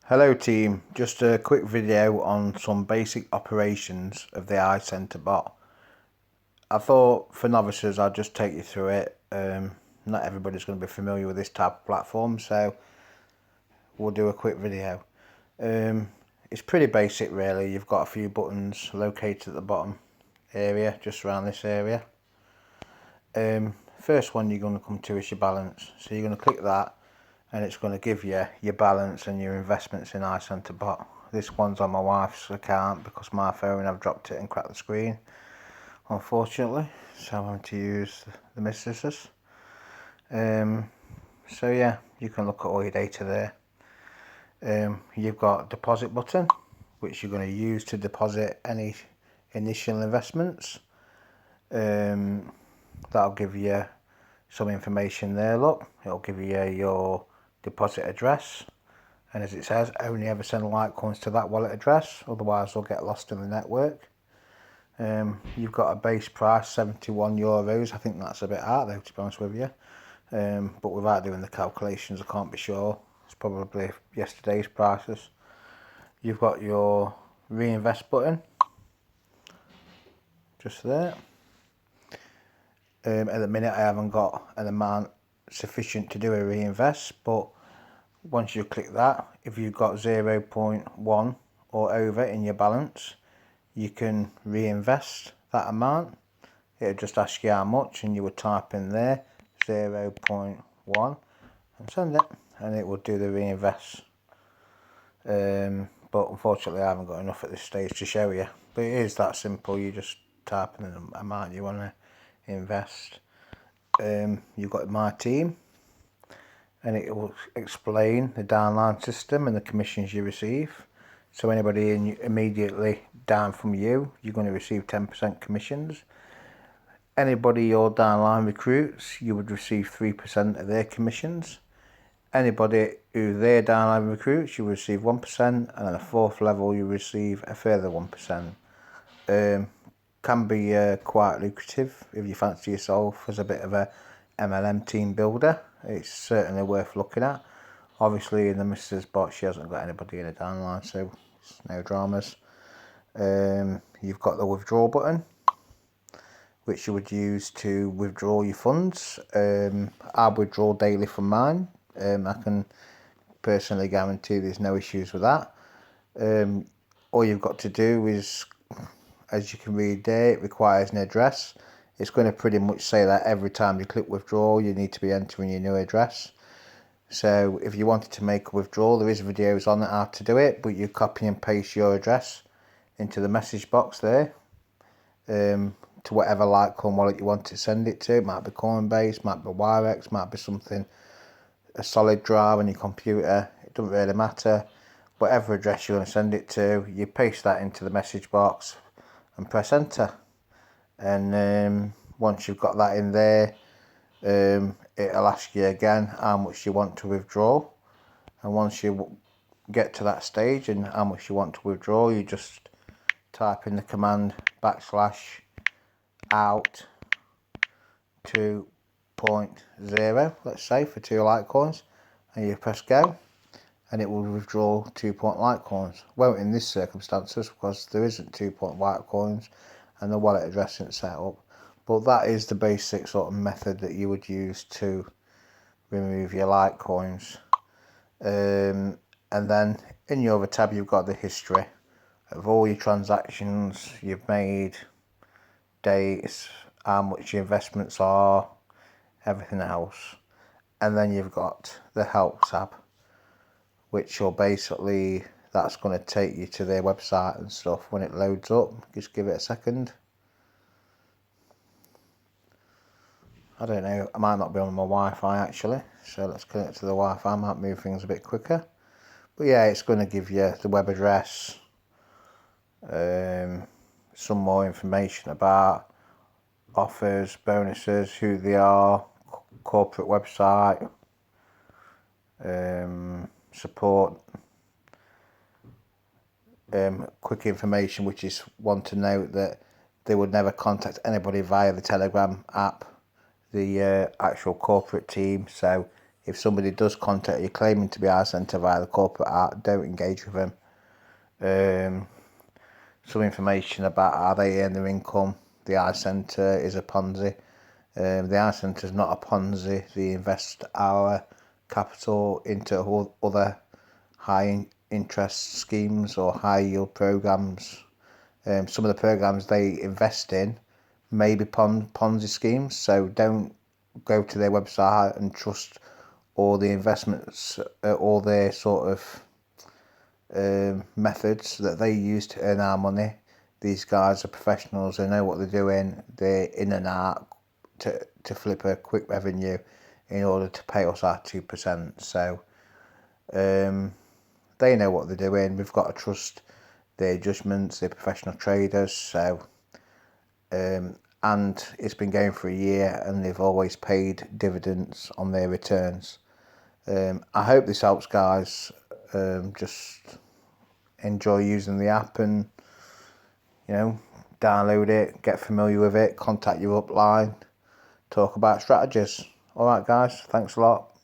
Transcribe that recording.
Hello team, just a quick video on some basic operations of the icenter bot. I thought for novices I'd just take you through it. Not everybody's going to be familiar with this type of platform, so we'll do a quick video. It's pretty basic really. You've got a few buttons located at the bottom area, just around this area. First one you're going to come to is your balance, so you're going to click that and it's going to give you your balance and your investments in icenter bot. This one's on my wife's account because my phone, I've dropped it and cracked the screen, unfortunately, so I'm having to use the missus's. So yeah, you can look at all your data there. You've got deposit button, which you're going to use to deposit any initial investments. That'll give you some information there. Look, it'll give you your deposit address, and as it says, only ever send Litecoins to that wallet address, otherwise they'll get lost in the network. You've got a base price, €71. I think that's a bit high though, to be honest with you, but without doing the calculations I can't be sure. It's probably yesterday's prices. You've got your reinvest button just there. At the minute I haven't got an amount sufficient to do a reinvest, but once you click that, if you've got 0.1 or over in your balance, you can reinvest that amount. It'll just ask you how much, and you would type in there 0.1 and send it, and it will do the reinvest. But unfortunately I haven't got enough at this stage to show you, but it is that simple. You just type in the amount you want to invest. You've got my team, and it will explain the downline system and the commissions you receive. So anybody immediately down from you, you're going to receive 10% commissions. Anybody your downline recruits, you would receive 3% of their commissions. Anybody who their downline recruits, you receive 1%, and at the fourth level you receive a further 1%. Can be quite lucrative if you fancy yourself as a bit of a MLM team builder. It's certainly worth looking at. Obviously in the Mrs. bot she hasn't got anybody in a downline, so it's no dramas. You've got the withdraw button, which you would use to withdraw your funds. I withdraw daily from mine. I can personally guarantee there's no issues with that. All you've got to do is, as you can read there, it requires an address. It's going to pretty much say that every time you click withdraw you need to be entering your new address. So if you wanted to make a withdrawal, there is videos on how to do it, but you copy and paste your address into the message box there, to whatever Litecoin wallet you want to send it to. It might be Coinbase, might be Wirex, might be something, a solid drive on your computer, it doesn't really matter. Whatever address you're going to send it to, you paste that into the message box and press enter, and once you've got that in there, it'll ask you again how much you want to withdraw, and once you get to that stage and how much you want to withdraw, you just type in the command /out 2.0, let's say, for 2 Litecoins, and you press go, and it will withdraw 2 Litecoins. Won't in this circumstances because there isn't 2 Litecoins and the wallet address isn't set up, but that is the basic sort of method that you would use to remove your Litecoins. And then in your other tab you've got the history of all your transactions you've made, dates, how much your investments are, everything else. And then you've got the help tab, which will basically, that's going to take you to their website and stuff when it loads up. Just give it a second. I don't know, I might not be on my Wi-Fi actually, so let's connect to the Wi-Fi, might move things a bit quicker. But yeah, it's going to give you the web address, some more information about offers, bonuses, who they are, corporate website, support, quick information, which is one to note that they would never contact anybody via the Telegram app, the actual corporate team. So if somebody does contact you claiming to be icenter via the corporate art, don't engage with them. Some information about how they earn their income. The icenter is a Ponzi. The icenter is not a Ponzi. They invest our capital into other high interest schemes or high yield programs. Some of the programs they invest in may be Ponzi schemes, so don't go to their website and trust all the investments, all their sort of methods that they use to earn our money. These guys are professionals, they know what they're doing, they're in and out to flip a quick revenue in order to pay us our 2%. So they know what they're doing. We've got to trust their judgments, they're professional traders. So and it's been going for a year and they've always paid dividends on their returns. I hope this helps, guys. Just enjoy using the app and, download it, get familiar with it, contact your upline, talk about strategies. All right, guys, thanks a lot.